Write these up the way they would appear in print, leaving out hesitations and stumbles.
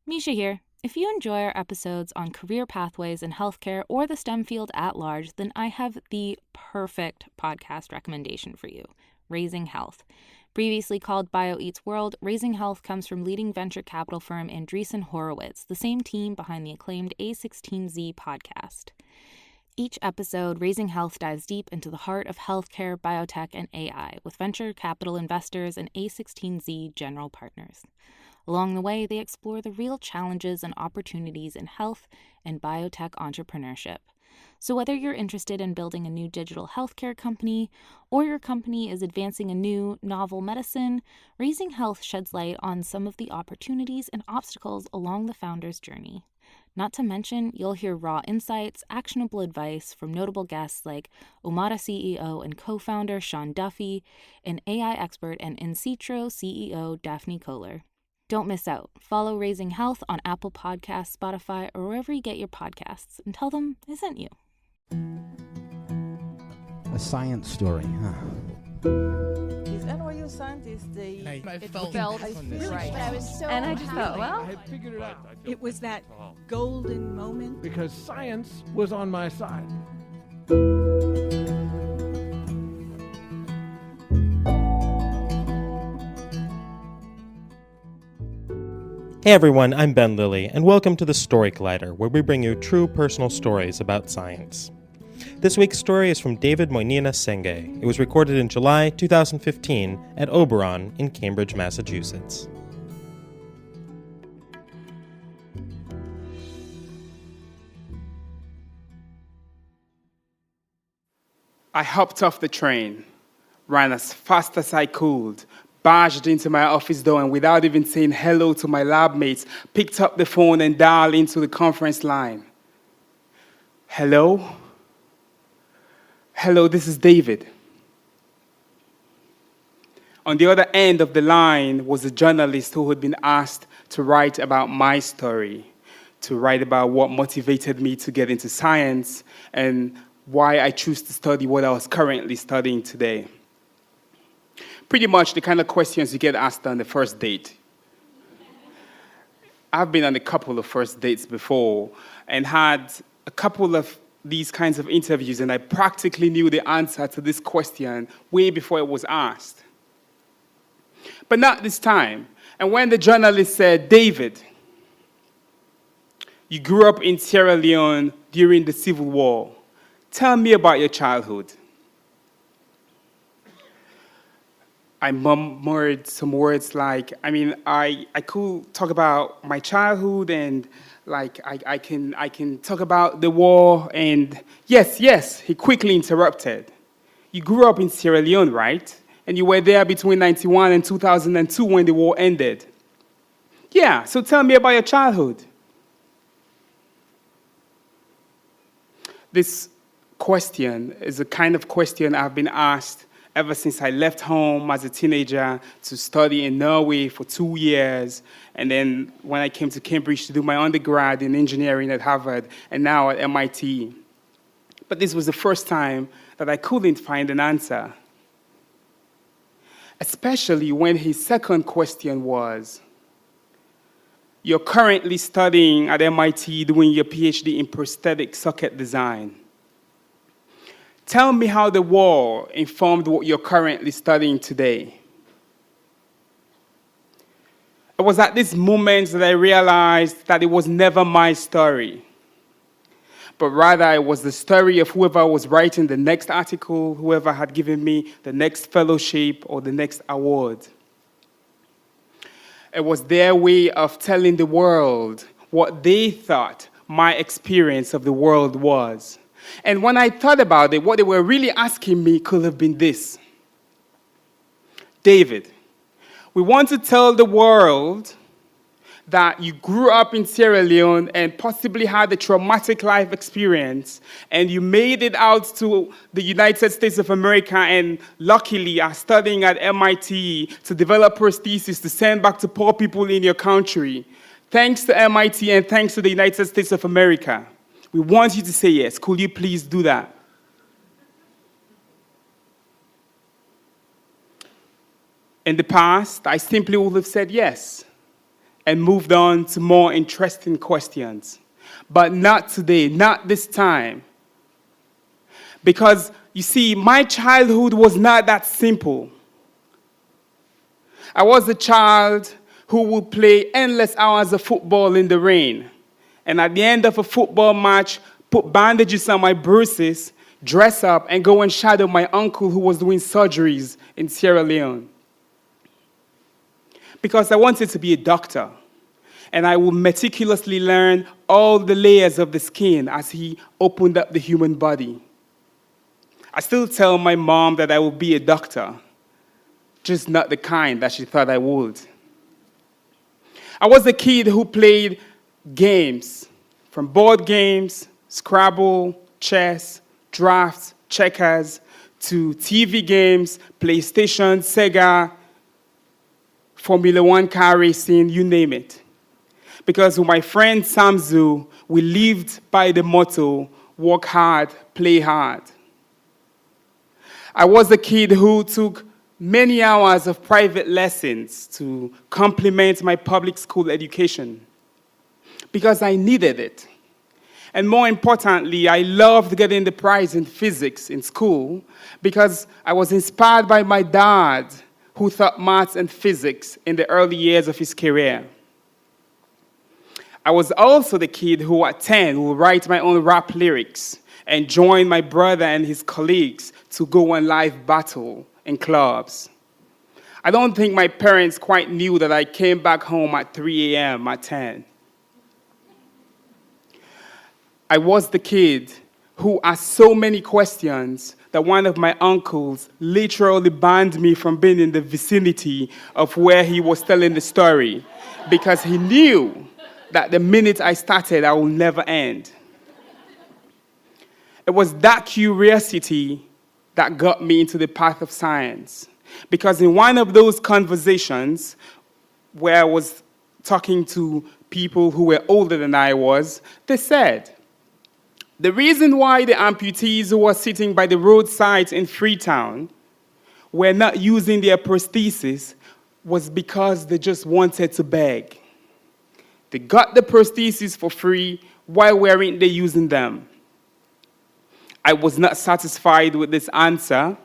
Misha here. If you enjoy our episodes on career pathways in healthcare or the STEM field at large, then I have the perfect podcast recommendation for you, Raising Health. Previously called Bio Eats World, Raising Health comes from leading venture capital firm Andreessen Horowitz, the same team behind the acclaimed A16Z podcast. Each episode, Raising Health dives deep into the heart of healthcare, biotech, and AI with venture capital investors and A16Z general partners. Along the way, they explore the real challenges and opportunities in health and biotech entrepreneurship. So whether you're interested in building a new digital healthcare company or your company is advancing a new, novel medicine, Raising Health sheds light on some of the opportunities and obstacles along the founder's journey. Not to mention, you'll hear raw insights, actionable advice from notable guests like Omada CEO and co-founder Sean Duffy, and AI expert and In Citro CEO Daphne Kohler. Don't miss out. Follow Raising Health on Apple Podcasts, Spotify, or wherever you get your podcasts, and tell them I sent you. A science story, huh? These NYU scientists, I felt really right. but I was so And I just thought, well, I had figured it out. it was that golden moment. Because science was on my side. Hey everyone, I'm Ben Lilly, and welcome to the Story Collider, where we bring you true personal stories about science. This week's story is from David Moinina Sengeh. It was recorded in July 2015 at Oberon in Cambridge, Massachusetts. I hopped off the train, ran as fast as I could, barged into my office door, and without even saying hello to my lab mates, picked up the phone and dialed into the conference line. Hello? Hello, this is David. On the other end of the line was a journalist who had been asked to write about my story, to write about what motivated me to get into science and why I choose to study what I was currently studying today. Pretty much the kind of questions you get asked on the first date. I've been on a couple of first dates before and had a couple of these kinds of interviews, and I practically knew the answer to this question way before it was asked. But not this time. And when the journalist said, David, you grew up in Sierra Leone during the Civil War. Tell me about your childhood. I murmured some words like, I could talk about my childhood and I can talk about the war and yes, he quickly interrupted. You grew up in Sierra Leone, right? And you were there between 1991 and 2002 when the war ended. Yeah, so tell me about your childhood. This question is the kind of question I've been asked ever since I left home as a teenager to study in Norway for 2 years, and then when I came to Cambridge to do my undergrad in engineering at Harvard, and now at MIT. But this was the first time that I couldn't find an answer, especially when his second question was, you're currently studying at MIT doing your Ph.D. in prosthetic socket design. Tell me how the war informed what you're currently studying today. It was at this moment that I realized that it was never my story, but rather it was the story of whoever was writing the next article, whoever had given me the next fellowship or the next award. It was their way of telling the world what they thought my experience of the world was. And when I thought about it, what they were really asking me could have been this. David, we want to tell the world that you grew up in Sierra Leone and possibly had a traumatic life experience, and you made it out to the United States of America and luckily are studying at MIT to develop prostheses to send back to poor people in your country. Thanks to MIT and thanks to the United States of America. We want you to say yes. Could you please do that? In the past, I simply would have said yes. and moved on to more interesting questions. But not today, not this time. Because, you see, my childhood was not that simple. I was a child who would play endless hours of football in the rain. And at the end of a football match, put bandages on my bruises, dress up, and go and shadow my uncle who was doing surgeries in Sierra Leone. Because I wanted to be a doctor. And I would meticulously learn all the layers of the skin as he opened up the human body. I still tell my mom that I will be a doctor, just not the kind that she thought I would. I was a kid who played games, from board games, Scrabble, chess, drafts, checkers, to TV games, PlayStation, Sega, Formula One car racing, you name it. Because with my friend Samzu, we lived by the motto, work hard, play hard. I was a kid who took many hours of private lessons to complement my public school education because I needed it. And more importantly, I loved getting the prize in physics in school because I was inspired by my dad, who taught maths and physics in the early years of his career. I was also the kid who at 10 would write my own rap lyrics and join my brother and his colleagues to go on live battle in clubs. I don't think my parents quite knew that I came back home at 3 a.m. at 10. I was the kid who asked so many questions that one of my uncles literally banned me from being in the vicinity of where he was telling the story because he knew that the minute I started, I will never end. It was that curiosity that got me into the path of science. Because in one of those conversations where I was talking to people who were older than I was, they said, the reason why the amputees who were sitting by the roadside in Freetown were not using their prosthesis was because they just wanted to beg. They got the prosthesis for free, why weren't they using them? I was not satisfied with this answer,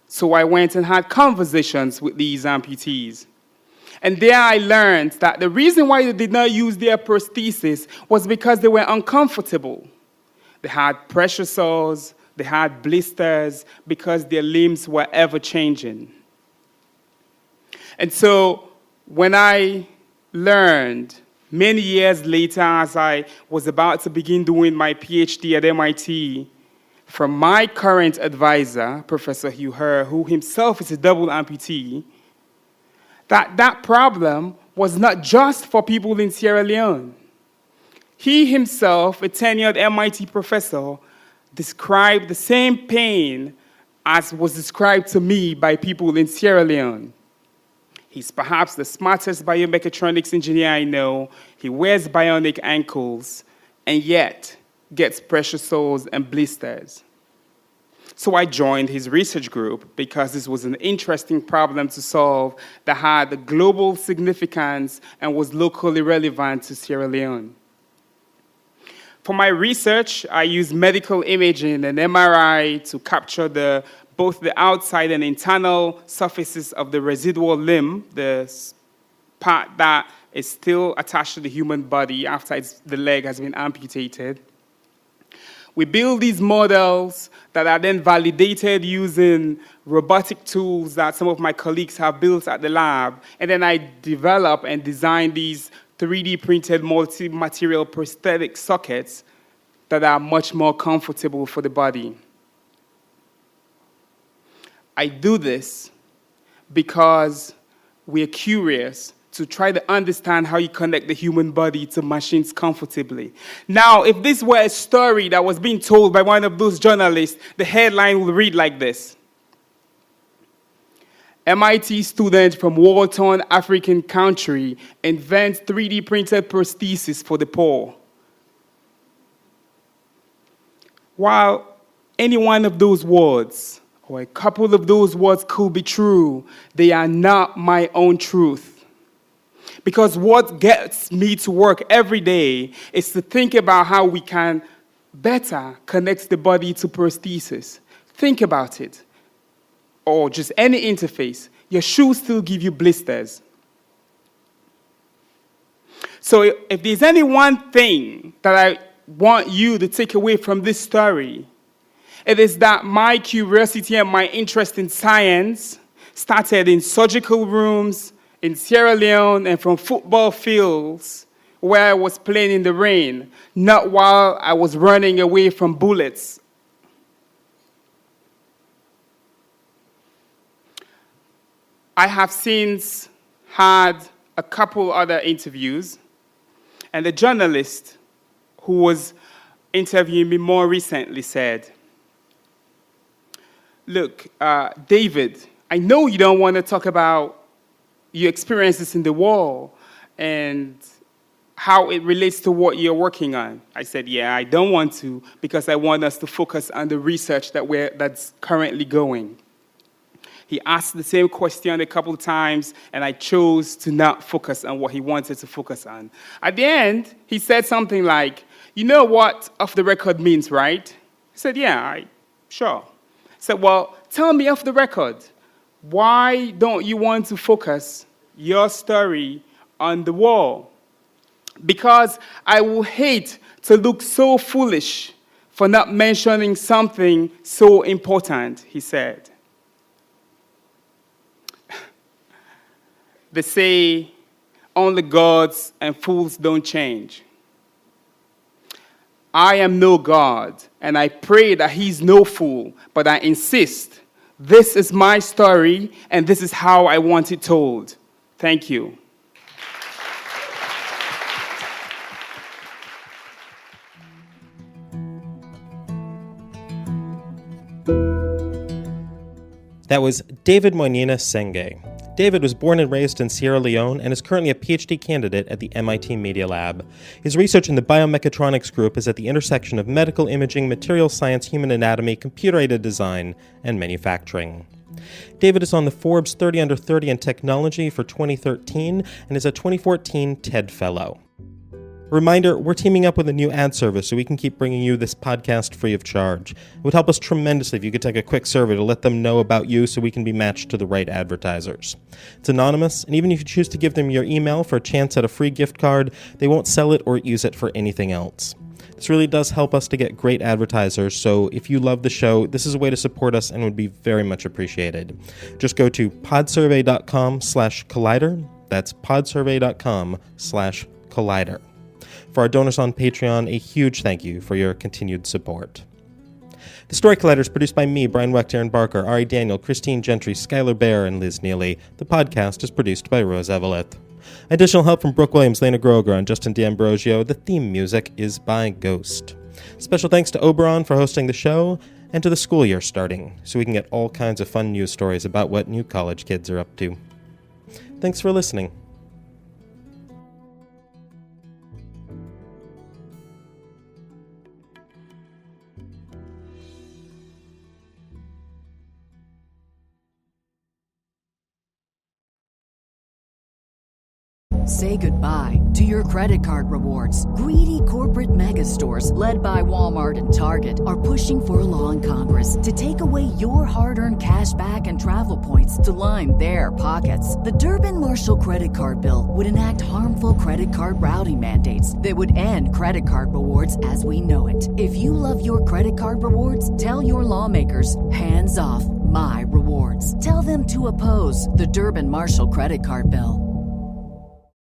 so I went and had conversations with these amputees. And there I learned that the reason why they did not use their prosthesis was because they were uncomfortable. They had pressure sores, they had blisters, because their limbs were ever-changing. And so when I learned many years later, as I was about to begin doing my Ph.D. at MIT, from my current advisor, Professor Hugh Herr, who himself is a double amputee, that problem was not just for people in Sierra Leone. He himself, a tenured MIT professor, described the same pain as was described to me by people in Sierra Leone. He's perhaps the smartest biomechatronics engineer I know. He wears bionic ankles, and yet gets pressure sores and blisters. So I joined his research group because this was an interesting problem to solve that had a global significance and was locally relevant to Sierra Leone. For my research, I used medical imaging and MRI to capture both the outside and internal surfaces of the residual limb, the part that is still attached to the human body after the leg has been amputated. We build these models that are then validated using robotic tools that some of my colleagues have built at the lab. And then I develop and design these 3D printed multi-material prosthetic sockets that are much more comfortable for the body. I do this because we're curious to try to understand how you connect the human body to machines comfortably. Now, if this were a story that was being told by one of those journalists, the headline would read like this: MIT student from war-torn African country invents 3D printed prosthesis for the poor. While any one of those words, or a couple of those words could be true, they are not my own truth. Because what gets me to work every day is to think about how we can better connect the body to prosthesis. Think about it. Or just any interface. Your shoes still give you blisters. So if there's any one thing that I want you to take away from this story, it is that my curiosity and my interest in science started in surgical rooms in Sierra Leone and from football fields where I was playing in the rain, not while I was running away from bullets. I have since had a couple other interviews, and the journalist who was interviewing me more recently said, look, David, I know you don't want to talk about your experiences in the war and how it relates to what you're working on. I said, yeah, I don't want to because I want us to focus on the research that's currently going. He asked the same question a couple of times, and I chose to not focus on what he wanted to focus on. At the end, he said something like, you know what off the record means, right? I said, yeah, sure. I said, well, tell me off the record, why don't you want to focus your story on the war? Because I will hate to look so foolish for not mentioning something so important, he said. They say only gods and fools don't change. I am no god, and I pray that he's no fool, but I insist. This is my story, and this is how I want it told. Thank you. That was David Moinina Sengeh. David was born and raised in Sierra Leone and is currently a Ph.D. candidate at the MIT Media Lab. His research in the Biomechatronics Group is at the intersection of medical imaging, material science, human anatomy, computer-aided design, and manufacturing. David is on the Forbes 30 Under 30 in Technology for 2013 and is a 2014 TED Fellow. Reminder, we're teaming up with a new ad service so we can keep bringing you this podcast free of charge. It would help us tremendously if you could take a quick survey to let them know about you so we can be matched to the right advertisers. It's anonymous, and even if you choose to give them your email for a chance at a free gift card, they won't sell it or use it for anything else. This really does help us to get great advertisers, so if you love the show, this is a way to support us and would be very much appreciated. Just go to podsurvey.com/collider. That's podsurvey.com/collider. For our donors on Patreon, a huge thank you for your continued support. The Story Collider is produced by me, Brian Wecht, Aaron Barker, Ari Daniel, Christine Gentry, Skylar Bear, and Liz Neely. The podcast is produced by Rose Eveleth. Additional help from Brooke Williams, Lena Groger, and Justin D'Ambrosio. The theme music is by Ghost. Special thanks to Oberon for hosting the show, and to the school year starting, so we can get all kinds of fun news stories about what new college kids are up to. Thanks for listening. Say goodbye to your credit card rewards. Greedy corporate mega stores, led by Walmart and Target, are pushing for a law in Congress to take away your hard-earned cash back and travel points to line their pockets. The Durbin-Marshall credit card bill would enact harmful credit card routing mandates that would end credit card rewards as we know it. If you love your credit card rewards, tell your lawmakers, hands off my rewards. Tell them to oppose the Durbin-Marshall credit card bill.